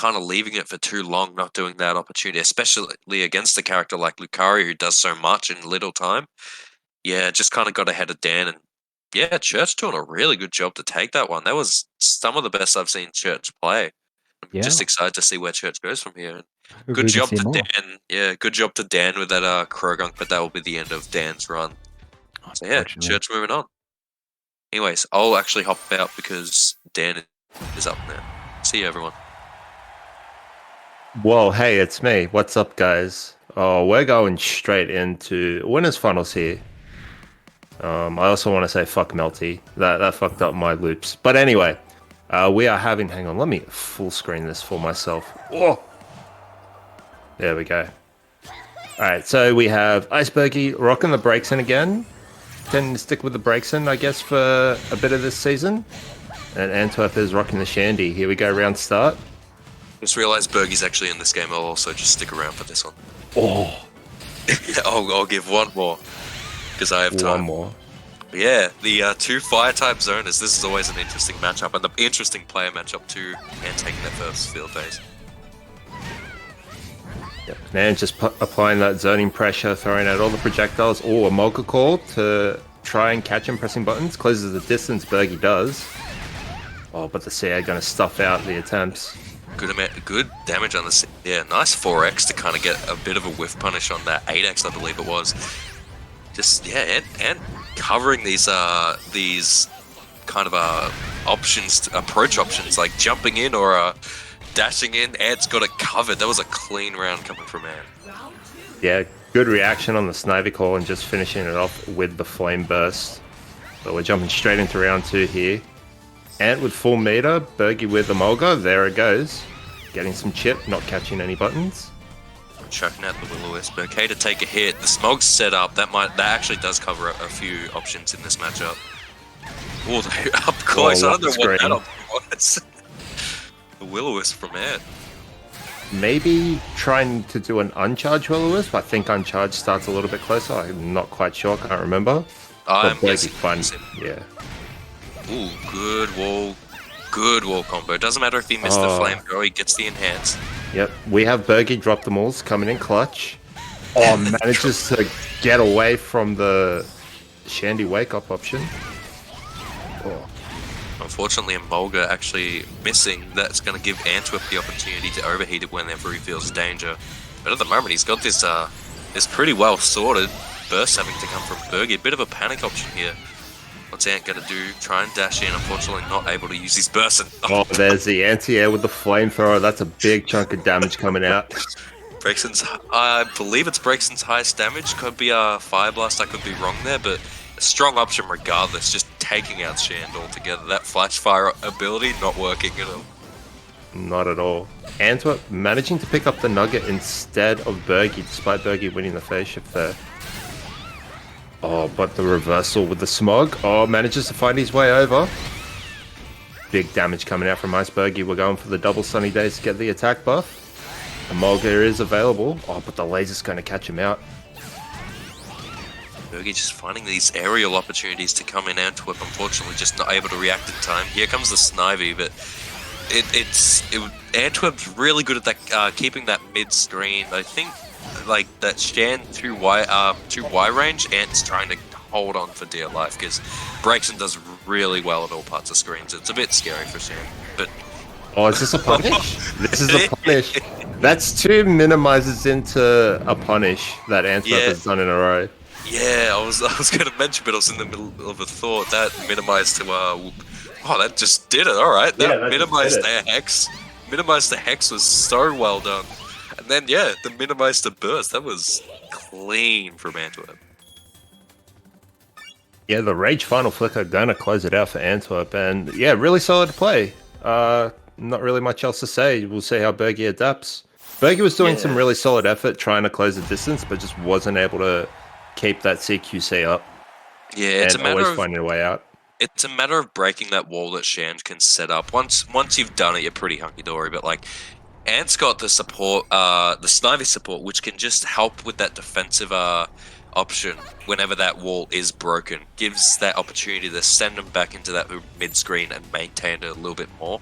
kind of leaving it for too long, not doing that opportunity, especially against a character like Lucario who does so much in little time. Yeah, just kind of got ahead of Dan, and yeah, Church doing a really good job to take that one. That was some of the best I've seen Church play. I'm Yeah, just excited to see where Church goes from here. And good agree to job see to more. Dan. Yeah, good job to Dan with that Krogunk, but that will be the end of Dan's run. So yeah, Unfortunately. Church moving on. Anyways, I'll actually hop out because Dan is up now. See you, everyone. Well, hey, it's me. What's up, guys? Oh, we're going straight into winners finals here. I also want to say fuck Melty. That fucked up my loops. But anyway, we are having. Hang on, let me full screen this for myself. Oh, there we go. All right, so we have Iceburgy rocking the Braixen again. Tending to stick with the Braixen, I guess, for a bit of this season. And Antwerp is rocking the Shandy. Here we go, round start. Just realized Bergie's actually in this game. I'll also just stick around for this one. Oh, I'll give one more because I have time. one more. Yeah, the two fire type zoners. This is always an interesting matchup and the interesting player matchup too. And taking their first field phase. Yep. Man, just applying that zoning pressure, throwing out all the projectiles. Oh, a Mulga call to try and catch him pressing buttons. Closes the distance, Bergie does. Oh, but the CA going to stuff out the attempts. Good damage on the yeah. Nice 4x to kind of get a bit of a whiff punish on that 8x, I believe it was. Just yeah, and covering these kind of approach options like jumping in or dashing in. Ant's got it covered. That was a clean round coming from Ant. Yeah, good reaction on the Snivy call and just finishing it off with the flame burst. But we're jumping straight into round 2 here. Ant with full meter, Bergie with the Mulga. There it goes. Getting some chip, not catching any buttons. Chucking out the Will-O-Wisp. Okay to take a hit. The Smog's set up. That actually does cover a few options in this matchup. Oh, they're up close. I don't know what that option was. The Will-O-Wisp from Ant. Maybe trying to do an uncharged Will-O-Wisp. I think uncharged starts a little bit closer. I'm not quite sure. Can't remember. I'm but guessing. Fun. Yeah. Ooh, good wall. Good wall combo. Doesn't matter if he missed the flame throw, he gets the enhance. Yep, we have Bergie drop them all, coming in clutch. Oh, manages to get away from the Shandy wake up option. Oh. Unfortunately, a Mulga actually missing. That's going to give Antwerp the opportunity to overheat it whenever he feels danger. But at the moment, he's got this pretty well sorted burst having to come from Bergie. A bit of a panic option here. What's Ant going to do? Try and dash in. Unfortunately, not able to use his burst. Oh, there's the anti-air with the flamethrower. That's a big chunk of damage coming out. Braixen's, I believe it's Braixen's highest damage. Could be a Fire Blast. I could be wrong there, but a strong option regardless. Just taking out Shand altogether. That Flash Fire ability not working at all. Not at all. Antwerp managing to pick up the Nugget instead of Bergie, despite Bergie winning the phase shift there. Oh, but the reversal with the Smog. Oh, manages to find his way over. Big damage coming out from Iceburgy. We're going for the double Sunny Days to get the attack buff. The Mulga is available. Oh, but the laser's going to catch him out. Bergie just finding these aerial opportunities to come in. Antwerp, unfortunately, just not able to react in time. Here comes the Snivy, but Antwerp's really good at that, keeping that mid-screen. I think like that Shan through Y range, Ant's trying to hold on for dear life because Braixen does really well at all parts of screens. It's a bit scary for Shan, but oh, is this a punish? This is a punish. That's 2 minimizes into a punish that Antwerp has done in a row. Yeah, I was going to mention, but I was in the middle of a thought. That minimized to oh, that just did it. All right, that minimized the hex. Minimized the hex was so well done. And then, yeah, the minimized the burst. That was clean from Antwerp. Yeah, the Rage Final Flicker gonna close it out for Antwerp. And yeah, really solid play. Not really much else to say. We'll see how Bergie adapts. Bergie was doing some really solid effort trying to close the distance, but just wasn't able to keep that CQC up. Yeah, it's a matter of finding a way out. It's a matter of breaking that wall that Shand can set up. Once you've done it, you're pretty hunky-dory. But like, Ant's got the support, the Snivy support, which can just help with that defensive option whenever that wall is broken. Gives that opportunity to send them back into that mid-screen and maintain it a little bit more.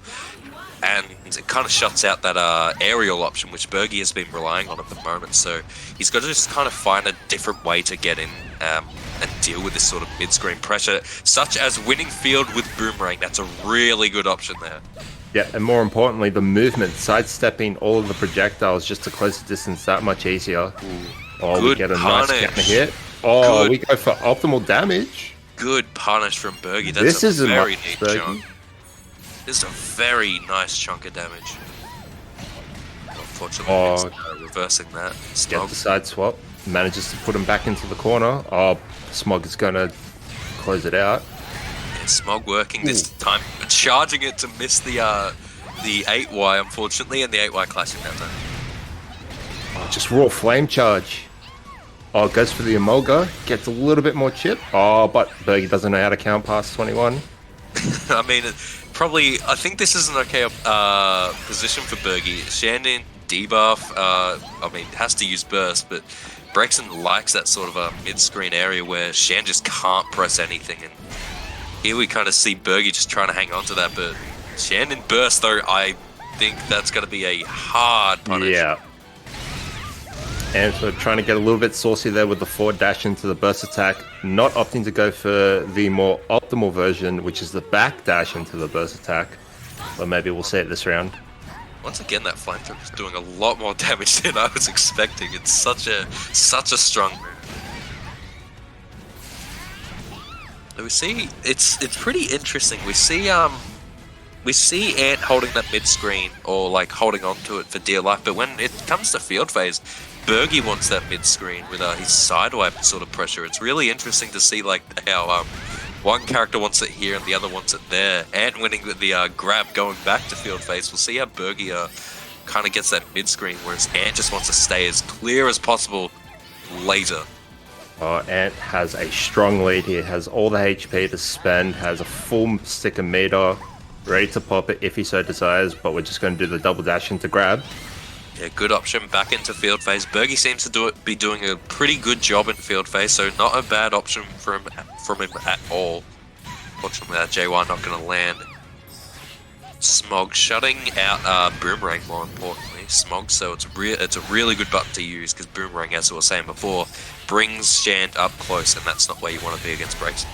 and it kind of shuts out that aerial option, which Bergie has been relying on at the moment. So he's got to just kind of find a different way to get in and deal with this sort of mid-screen pressure, such as winning field with Boomerang. That's a really good option there. Yeah, and more importantly, the movement, sidestepping all of the projectiles just to close the distance that much easier. Oh, Good we get a punish. nice counter hit. Oh, Good. we go for optimal damage. Good punish from Bergie. This That's is a a very nice neat Bergie. chunk. This is a very nice chunk of damage. Unfortunately, reversing that. Get Smog. the side swap. Manages to put him back into the corner. Oh, Smog is going to close it out. Yeah, Smog working this time, charging it to miss the 8Y, unfortunately, and the 8Y clashing that time. Oh, just raw flame charge. Oh, goes for the Emolga. Gets a little bit more chip. Oh, but Bergie doesn't know how to count past 21. I mean, I think this is an okay position for Bergie. Shandon debuff, I mean, has to use burst, but Braixen likes that sort of a mid-screen area where Shan just can't press anything, and here we kind of see Bergie just trying to hang on to that, but Shandon burst, though, I think that's going to be a hard punish. Yeah. And so trying to get a little bit saucy there with the forward dash into the burst attack, not opting to go for the more optimal version, which is the back dash into the burst attack. But maybe we'll see it this round. Once again, that flamethrower is doing a lot more damage than I was expecting. It's such a strong move. So we see it's pretty interesting. We see Ant holding that mid screen or like holding on to it for dear life, but when it comes to field phase, Bergie wants that mid screen with his sidewipe sort of pressure. It's really interesting to see like how one character wants it here and the other wants it there. And winning the grab going back to field phase, we'll see how Bergie kind of gets that mid screen, whereas Ant just wants to stay as clear as possible later. Ant has a strong lead here, has all the HP to spend, has a full stick of meter, ready to pop it if he so desires, but we're just going to do the double dash into grab. Yeah, good option back into field phase. Bergie seems to be doing a pretty good job in field phase, so not a bad option from him at all. Fortunately, that JY not going to land. Smog shutting out Boomerang, more importantly. Smog, so it's a really good button to use because Boomerang, as I was saying before, brings Shand up close, and that's not where you want to be against Braixen.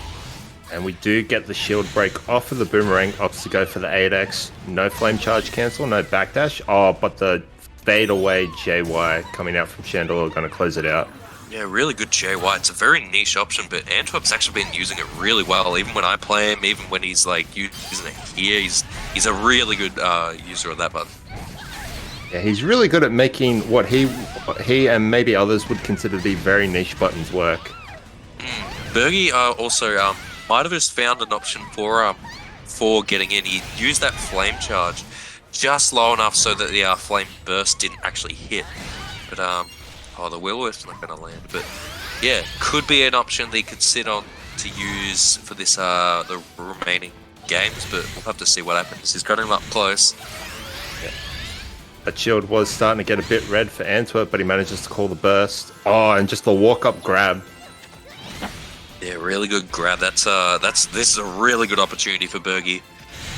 And we do get the shield break off of the Boomerang, opts to go for the 8x. No flame charge cancel, no backdash. Oh, but the fade away JY coming out from Chandelure going to close it out. Yeah, really good JY. It's a very niche option, but Antwerp's actually been using it really well. Even when I play him, even when he's like using it here, he's a really good user of that button. Yeah, he's really good at making what he and maybe others would consider to be very niche buttons work. Bergie also might have just found an option for getting in. He used that flame charge just low enough so that the flame burst didn't actually hit. But the Will-O-Wisp not going to land. But yeah, could be an option they could sit on to use for this the remaining games. But we'll have to see what happens. He's got him up close. Yeah. That shield was starting to get a bit red for Antwerp, but he manages to call the burst. Oh, and just the walk-up grab. Yeah, really good grab. This is a really good opportunity for Bergie.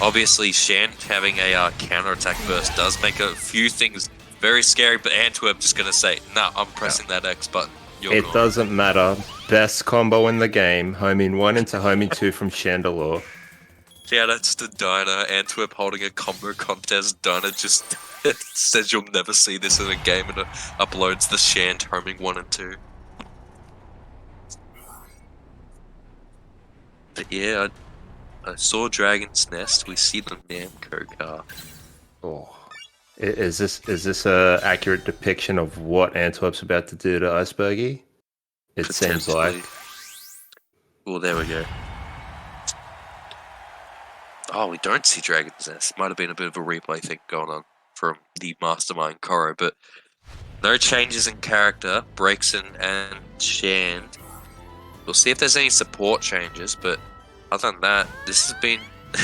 Obviously, Shan having a counter-attack burst does make a few things very scary, but Antwerp just going to say, nah, I'm pressing that X button. It doesn't matter. Best combo in the game. Homing 1 into homing 2 from Chandelure. Shout outs to Dinah. Antwerp holding a combo contest. Dinah just says you'll never see this in a game and uploads the Shant homing 1 and 2. But yeah, I saw Dragon's Nest. We see the Namco car. Oh, is this a accurate depiction of what Antwerp's about to do to Iceburgy? It seems like. Well, there we go. Oh, we don't see Dragon's Nest. Might have been a bit of a replay thing going on from the Mastermind Koro, but no changes in character. Braixen and Shand. We'll see if there's any support changes, but other than that, this has been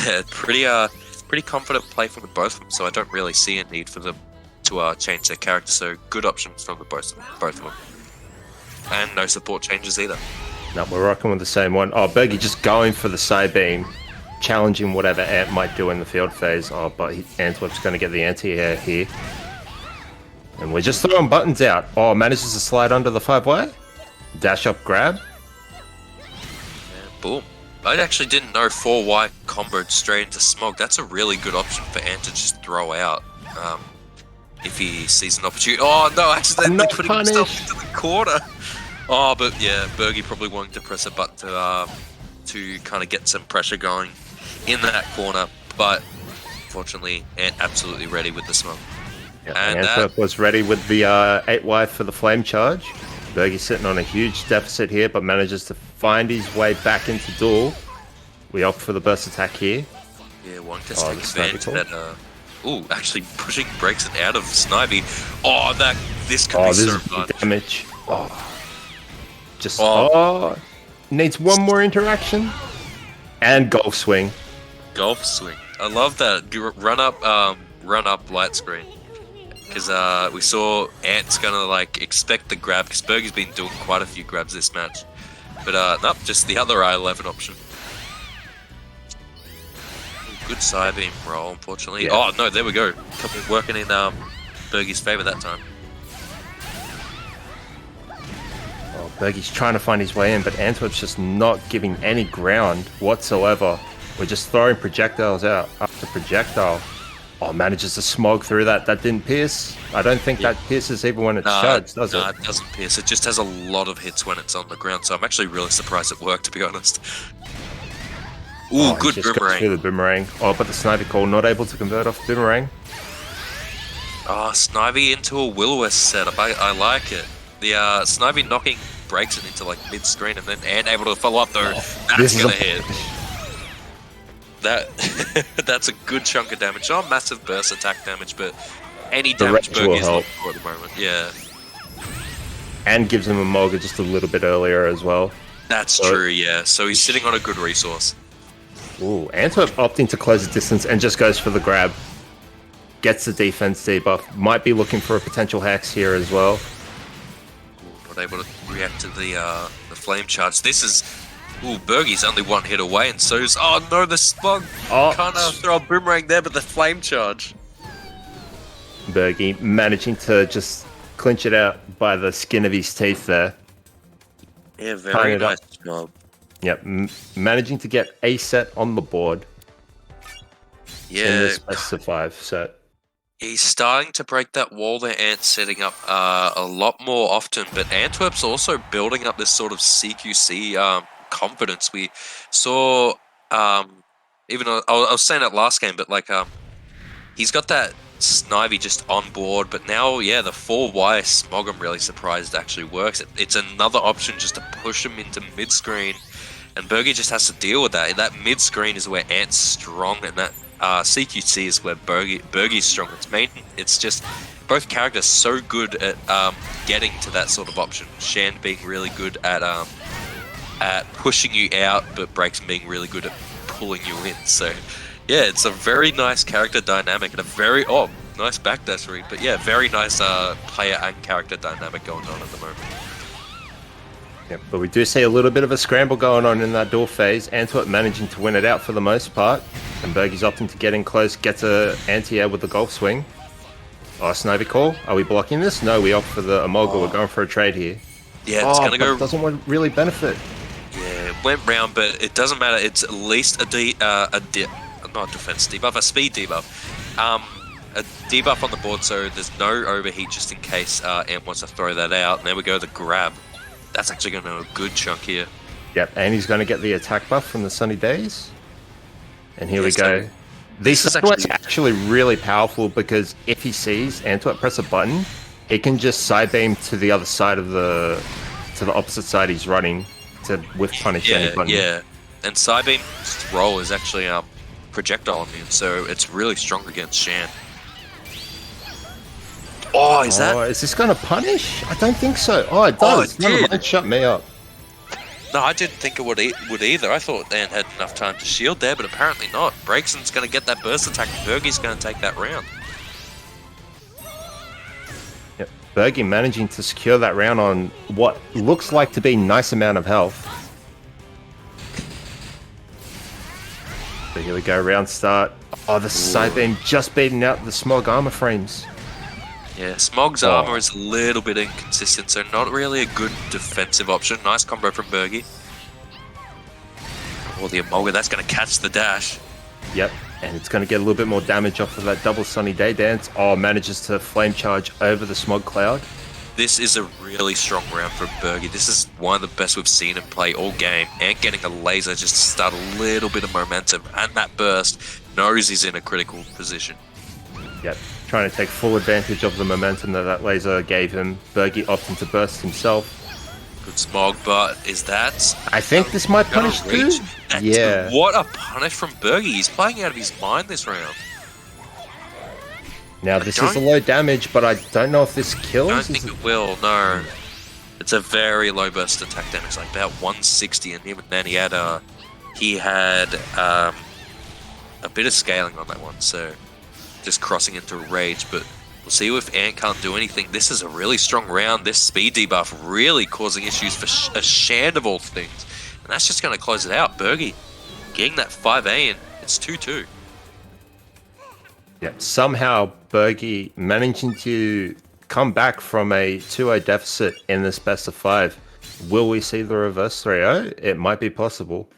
a pretty confident play from the both of them, so I don't really see a need for them to change their character, so good options from the both of them. And no support changes either. No, we're rocking with the same one. Oh, Bergie just going for the side beam. challenging whatever Ant might do in the field phase. Oh, but Antwerp's going to get the anti-air here. And we're just throwing buttons out. Oh, manages to slide under the 5Y. Dash up grab. Yeah, boom. I actually didn't know 4Y comboed straight into Smog. That's a really good option for Ant to just throw out. If he sees an opportunity. Oh no, accidentally putting himself into the corner. Oh, but yeah, Bergie probably wanting to press a button to kind of get some pressure going in that corner. But fortunately, Ant absolutely ready with the Smog. Yep, and Antwerp was ready with the 8Y for the flame charge. Bergie sitting on a huge deficit here, but manages to find his way back into duel. We opt for the burst attack here. Yeah, one to take advantage of that. Ooh, actually pushing Braixen out of Snivy. Oh, this could be so much damage. Needs one more interaction. And golf swing. Golf swing. I love that. Run up light screen. Because we saw Ant's gonna like expect the grab, because Bergie's been doing quite a few grabs this match. But nope, just the other I-11 option. Good side beam roll, unfortunately. Yeah. Oh no, there we go. Working in Bergie's favor that time. Oh, Bergie's trying to find his way in, but Antwerp's just not giving any ground whatsoever. We're just throwing projectiles out after projectile. Oh, manages to smog through that. That didn't pierce. I don't think that pierces even when it chugs, does it? No, it doesn't pierce. It just has a lot of hits when it's on the ground, so I'm actually really surprised it worked, to be honest. Ooh, good boomerang. Through the boomerang. Oh, but the Snivy call not able to convert off boomerang. Oh, Snivy into a Will-O-Wisp setup. I like it. The Snivy knocking Braixen into like mid-screen and then Ant able to follow up though. That's gonna hit. That's a good chunk of damage. Not massive burst attack damage, but any damage Bergie is looking for at the moment. Yeah. And gives him a Mulga just a little bit earlier as well. That's true, yeah. So he's sitting on a good resource. Ooh, Antwerp opting to close the distance and just goes for the grab. Gets the defense debuff. Might be looking for a potential hex here as well. Ooh, not able to react to the flame charge. This is... Ooh, Bergie's only one hit away, and so's... Oh no, the Smog! Can't throw a boomerang there, but the flame charge. Bergie managing to just clinch it out by the skin of his teeth there. Yeah, very nice job. Yep, managing to get a set on the board. Yeah. In this best of 5 set. He's starting to break that wall that Ant's setting up a lot more often, but Antwerp's also building up this sort of CQC confidence. We saw, even though I was saying that last game, but like, he's got that Snivy just on board, but now, yeah, the 4Y Smog, I'm really surprised actually works. It's another option just to push him into mid-screen, and Bergie just has to deal with that. That mid-screen is where Ant's strong, and that CQC is where Bergie's strong. It's just both characters so good at getting to that sort of option. Shan being really good at pushing you out, but Braixen being really good at pulling you in. So yeah, it's a very nice character dynamic and a very nice backdash read. But yeah, very nice player and character dynamic going on at the moment. Yep, but we do see a little bit of a scramble going on in that duel phase. Antwerp managing to win it out for the most part. And Bergie's opting to get in close, gets a anti-air with the golf swing. Oh, Snivy call. Are we blocking this? No, we opt for the Amolga. We're going for a trade here. Yeah, it's gonna go. It doesn't really benefit. Yeah, it went round, but it doesn't matter. It's at least not a defense debuff, a speed debuff. A debuff on the board, so there's no overheat just in case Ant wants to throw that out. And there we go, the grab. That's actually going to do a good chunk here. Yep, and he's going to get the attack buff from the Sunny Days. And here we go. This is actually really powerful because if he sees Antwerp press a button, he can just side beam to the other side of the opposite side he's running to whiff punish any button. Yeah, and side beam's roll is actually projectile immune, so it's really strong against Shan. Oh, is this going to punish? I don't think so. Oh, it does. Oh, it did. Shut me up. No, I didn't think it would either. I thought Ant had enough time to shield there, but apparently not. Braixen's going to get that burst attack, and Bergie's going to take that round. Yep, Bergie managing to secure that round on what looks like to be a nice amount of health. But here we go, round start. Oh, the side beam just beating out the Smog armor frames. Yeah, Smog's armor is a little bit inconsistent, so not really a good defensive option. Nice combo from Bergie. Oh, the Emolga, that's going to catch the dash. Yep, and it's going to get a little bit more damage off of that double Sunny Day Dance. Oh, manages to flame charge over the Smog Cloud. This is a really strong round for Bergie. This is one of the best we've seen him play all game, and getting a laser just to start a little bit of momentum, and that burst knows he's in a critical position. Yep, trying to take full advantage of the momentum that laser gave him. Bergie opting to burst himself. Good Smog, but is that... I think this might punish too. Yeah. What a punish from Bergie. He's playing out of his mind this round. Now, this is a low damage, but I don't know if this kills. I don't think it will, no. It's a very low burst attack damage, like about 160, and even then he had a bit of scaling on that one, so just crossing into rage, but we'll see if Ant can't do anything. This is a really strong round. This speed debuff really causing issues for a Shand of all things, and that's just going to close it out. Bergie getting that 5A, and it's 2-2. Yeah, somehow Bergie managing to come back from a 2-0 deficit in this best of 5. Will we see the reverse 3-0? It might be possible.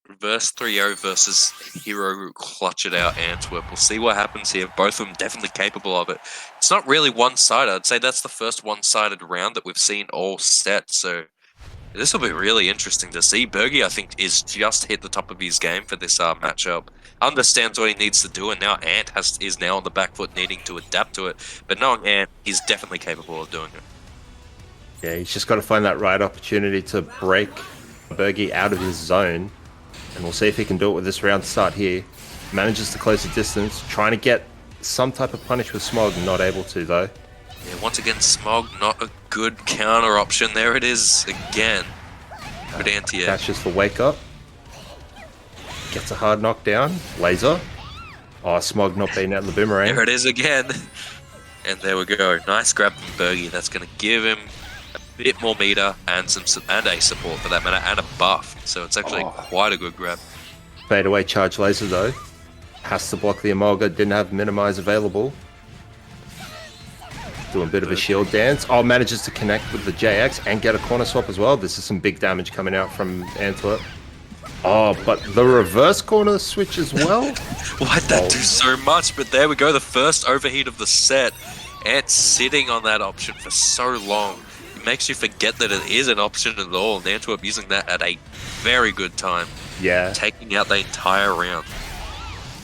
Reverse 3-0 versus Hero clutch it out Antwerp. We'll see what happens here. Both of them definitely capable of it. It's not really one-sided. I'd say that's the first one-sided round that we've seen all set, so this will be really interesting to see. Bergie, I think, is just hit the top of his game for this matchup. Understands what he needs to do, and now Ant is now on the back foot needing to adapt to it. But knowing Ant, he's definitely capable of doing it. Yeah, he's just got to find that right opportunity to break Bergie out of his zone. And we'll see if he can do it with this round start here. Manages to close the distance, trying to get some type of punish with Smog, not able to though. Yeah, once again, Smog, not a good counter option. There it is again. Good anti-air. Dashes for wake up. Gets a hard knockdown. Laser. Oh, Smog not beating out the boomerang. There it is again. And there we go. Nice grab from Bergie. That's going to give him a bit more meter and a support for that matter, and a buff. So it's actually quite a good grab. Fade away charge laser though. Has to block the Emolga. Didn't have minimize available. Doing a bit of a shield dance. Oh, manages to connect with the JX and get a corner swap as well. This is some big damage coming out from Antwerp. Oh, but the reverse corner switch as well? Why'd that do so much? But there we go, the first overheat of the set. Ant sitting on that option for so long. It makes you forget that it is an option at all. And Antwerp using that at a very good time. Yeah. Taking out the entire round.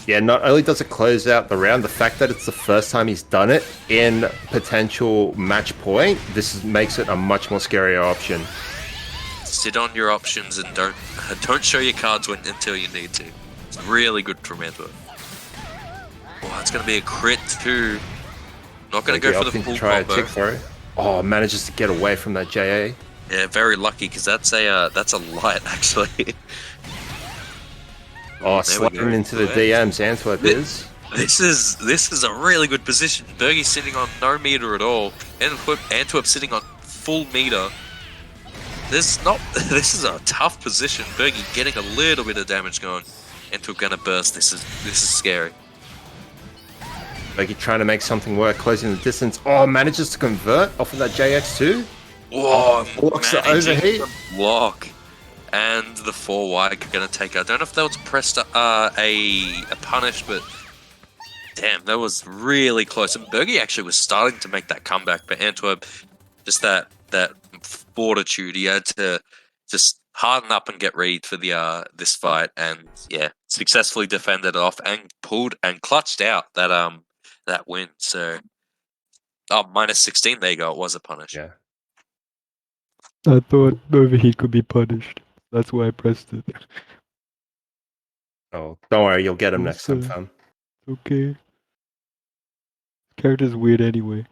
Yeah, not only does it close out the round, the fact that it's the first time he's done it in potential match point, this makes it a much more scarier option. Sit on your options and don't show your cards until you need to. It's really good from Antwerp. Oh, it's going to be a crit too. Not going to go for the full try combo. A tick throw. Oh, manages to get away from that JA. Yeah, very lucky because that's a light actually. Oh, sliding into the DMs, Antwerp is. This is a really good position. Bergie sitting on no meter at all. Antwerp sitting on full meter. This is a tough position. Bergie getting a little bit of damage going. Antwerp gonna burst. This is scary. Bergie trying to make something work, closing the distance. Oh, manages to convert off of that JX too. Whoa, blocks the overheat. Block. And the 4Y gonna take. I don't know if that was pressed a punish, but damn, that was really close. And Bergie actually was starting to make that comeback, but Antwerp, just that fortitude, he had to just harden up and get ready for the this fight, and yeah, successfully defended off and pulled and clutched out that win. So, minus 16. There you go. It was a punish. Yeah. I thought overheat could be punished. That's why I pressed it. Oh, don't worry, you'll get him next time, fam. Okay. Character's weird anyway.